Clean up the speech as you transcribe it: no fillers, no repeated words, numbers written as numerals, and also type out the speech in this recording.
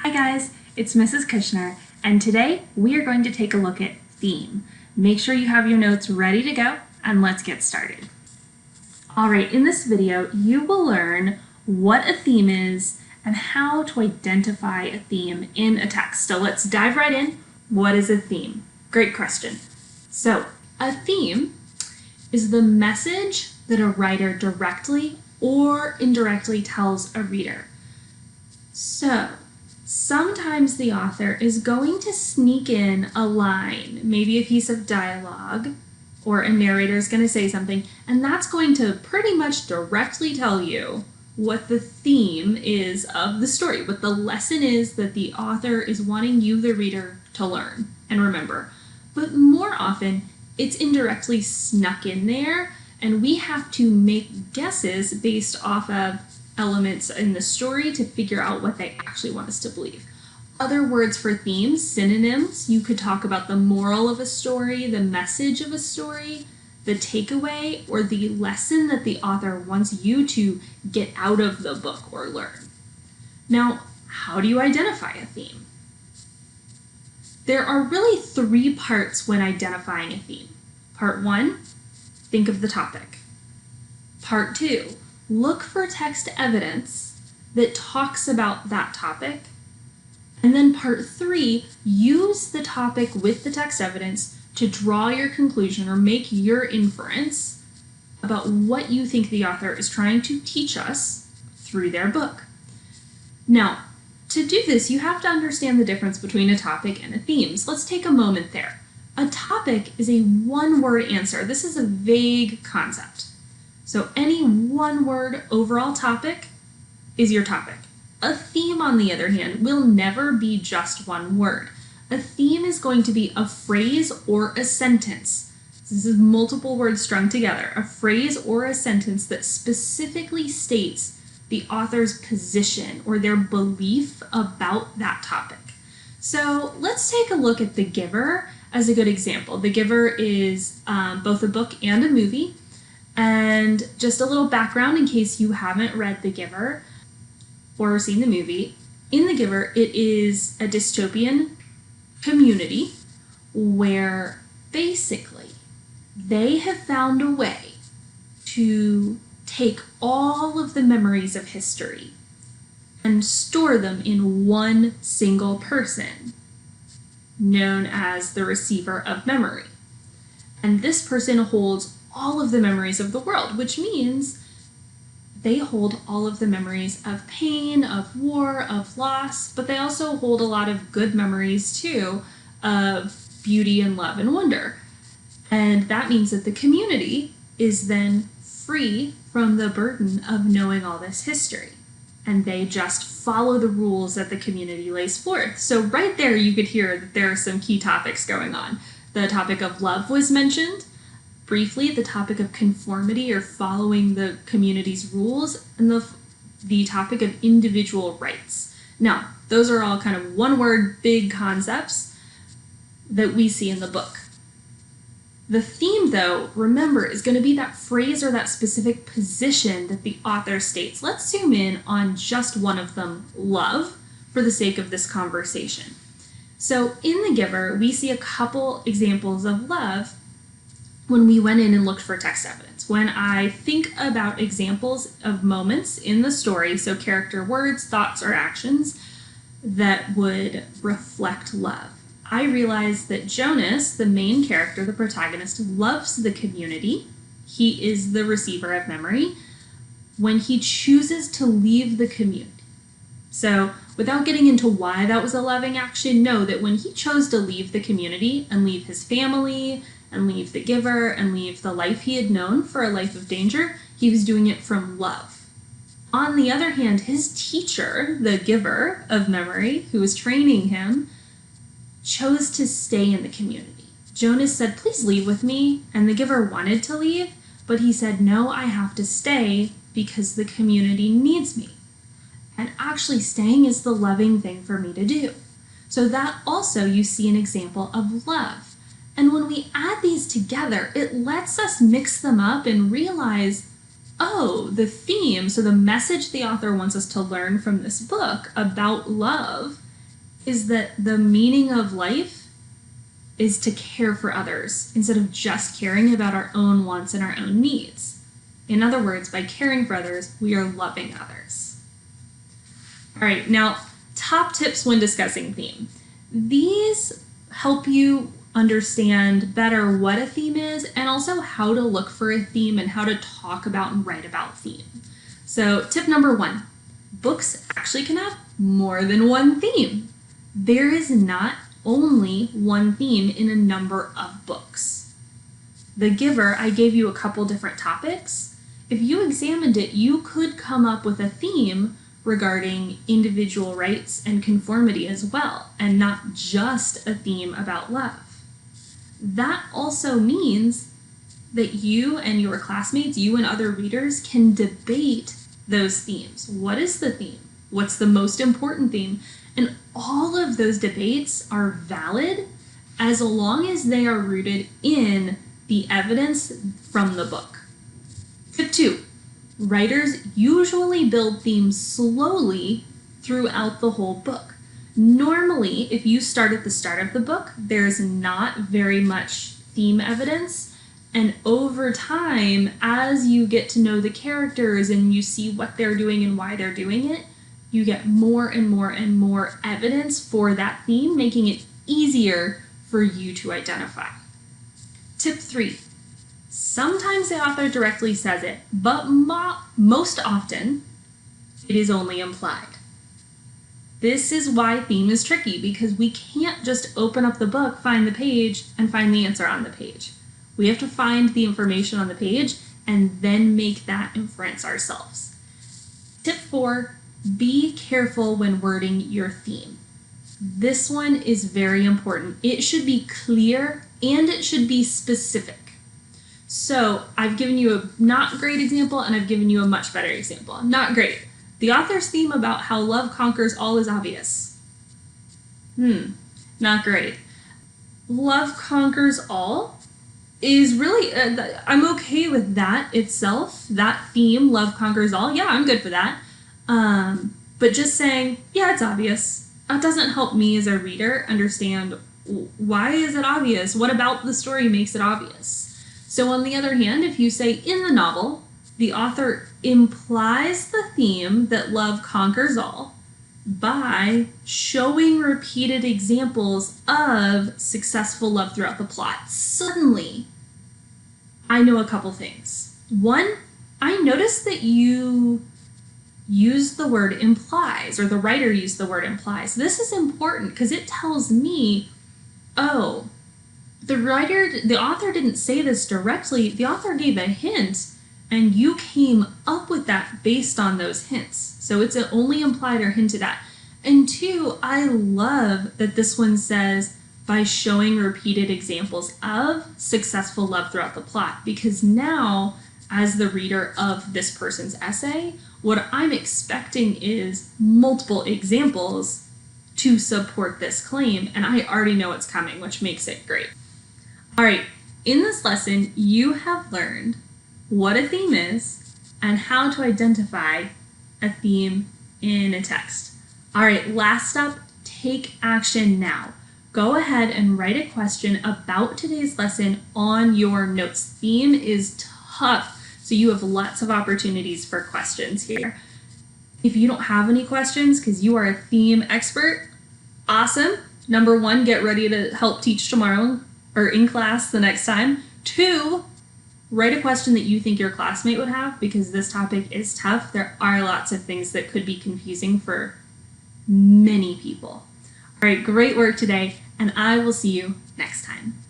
Hi guys, it's Mrs. Kushner, and today we are going to take a look at theme. Make sure you have your notes ready to go, and let's get started. Alright, in this video you will learn what a theme is and how to identify a theme in a text. So let's dive right in. What is a theme? Great question. So, a theme is the message that a writer directly or indirectly tells a reader. So, sometimes the author is going to sneak in a line, maybe a piece of dialogue, or a narrator is going to say something, and that's going to pretty much directly tell you what the theme is of the story, what the lesson is that the author is wanting you, the reader, to learn and remember. But more often, it's indirectly snuck in there, and we have to make guesses based off of elements in the story to figure out what they actually want us to believe. Other words for themes, synonyms, you could talk about the moral of a story, the message of a story, the takeaway, or the lesson that the author wants you to get out of the book or learn. Now, how do you identify a theme? There are really three parts when identifying a theme. Part one, think of the topic. Part two, look for text evidence that talks about that topic. And then part three, use the topic with the text evidence to draw your conclusion or make your inference about what you think the author is trying to teach us through their book. Now, to do this, you have to understand the difference between a topic and a theme. So let's take a moment there. A topic is a one-word answer. This is a vague concept. So any one-word overall topic is your topic. A theme, on the other hand, will never be just one word. A theme is going to be a phrase or a sentence. This is multiple words strung together. A phrase or a sentence that specifically states the author's position or their belief about that topic. So let's take a look at The Giver as a good example. The Giver is both a book and a movie. And just a little background in case you haven't read The Giver or seen the movie. In The Giver, it is a dystopian community where basically they have found a way to take all of the memories of history and store them in one single person, known as the receiver of memory. And this person holds all of the memories of the world, which means they hold all of the memories of pain, of war, of loss, but they also hold a lot of good memories too, of beauty and love and wonder. And that means that the community is then free from the burden of knowing all this history. And they just follow the rules that the community lays forth. So right there you could hear that there are some key topics going on. The topic of love was mentioned. Briefly, the topic of conformity or following the community's rules, and the topic of individual rights. Now, those are all kind of one-word big concepts that we see in the book. The theme, though, remember, is going to be that phrase or that specific position that the author states. Let's zoom in on just one of them, love, for the sake of this conversation. So in The Giver, we see a couple examples of love when we went in and looked for text evidence. When I think about examples of moments in the story, so character words, thoughts, or actions that would reflect love, I realized that Jonas, the main character, the protagonist, loves the community. He is the receiver of memory when he chooses to leave the community. So without getting into why that was a loving action, know that when he chose to leave the community and leave his family and leave the giver and leave the life he had known for a life of danger, he was doing it from love. On the other hand, his teacher, the giver of memory, who was training him, chose to stay in the community. Jonas said, "Please leave with me," and the giver wanted to leave, but he said, "No, I have to stay because the community needs me." And actually staying is the loving thing for me to do. So that also you see an example of love. And when we add these together, it lets us mix them up and realize, oh, the theme, so the message the author wants us to learn from this book about love is that the meaning of life is to care for others instead of just caring about our own wants and our own needs. In other words, by caring for others, we are loving others. All right, now, top tips when discussing theme. These help you understand better what a theme is and also how to look for a theme and how to talk about and write about theme. So tip number 1, books actually can have more than one theme. There is not only one theme in a number of books. The Giver, I gave you a couple different topics. If you examined it, you could come up with a theme regarding individual rights and conformity as well, and not just a theme about love. That also means that you and your classmates, you and other readers, can debate those themes. What is the theme? What's the most important theme? And all of those debates are valid as long as they are rooted in the evidence from the book. Tip 2, writers usually build themes slowly throughout the whole book. Normally, if you start at the start of the book, there's not very much theme evidence, and over time, as you get to know the characters and you see what they're doing and why they're doing it, you get more and more and more evidence for that theme, making it easier for you to identify. Tip 3, sometimes the author directly says it, but most often it is only implied. This is why theme is tricky, because we can't just open up the book, find the page, and find the answer on the page. We have to find the information on the page and then make that inference ourselves. Tip 4, be careful when wording your theme. This one is very important. It should be clear and it should be specific. So I've given you a not great example and I've given you a much better example. Not great. The author's theme about how love conquers all is obvious. Not great. Love conquers all is really, I'm okay with that itself, that theme, love conquers all. Yeah, I'm good for that. But just saying, yeah, it's obvious. That doesn't help me as a reader understand why is it obvious? What about the story makes it obvious? So on the other hand, if you say in the novel, the author implies the theme that love conquers all by showing repeated examples of successful love throughout the plot. Suddenly, I know a couple things. One, I noticed that you used the word implies, or the writer used the word implies. This is important because it tells me, oh, the author didn't say this directly. The author gave a hint, and you came up with that based on those hints. So it's only implied or hinted at. And 2, I love that this one says, by showing repeated examples of successful love throughout the plot, because now, as the reader of this person's essay, what I'm expecting is multiple examples to support this claim, and I already know it's coming, which makes it great. All right, in this lesson, you have learned what a theme is and how to identify a theme in a text. All right, last up, take action now. Go ahead and write a question about today's lesson on your notes. Theme is tough, so you have lots of opportunities for questions here. If you don't have any questions because you are a theme expert, awesome. Number 1, get ready to help teach tomorrow or in class the next time. 2, write a question that you think your classmate would have, because this topic is tough. There are lots of things that could be confusing for many people. All right, great work today, and I will see you next time.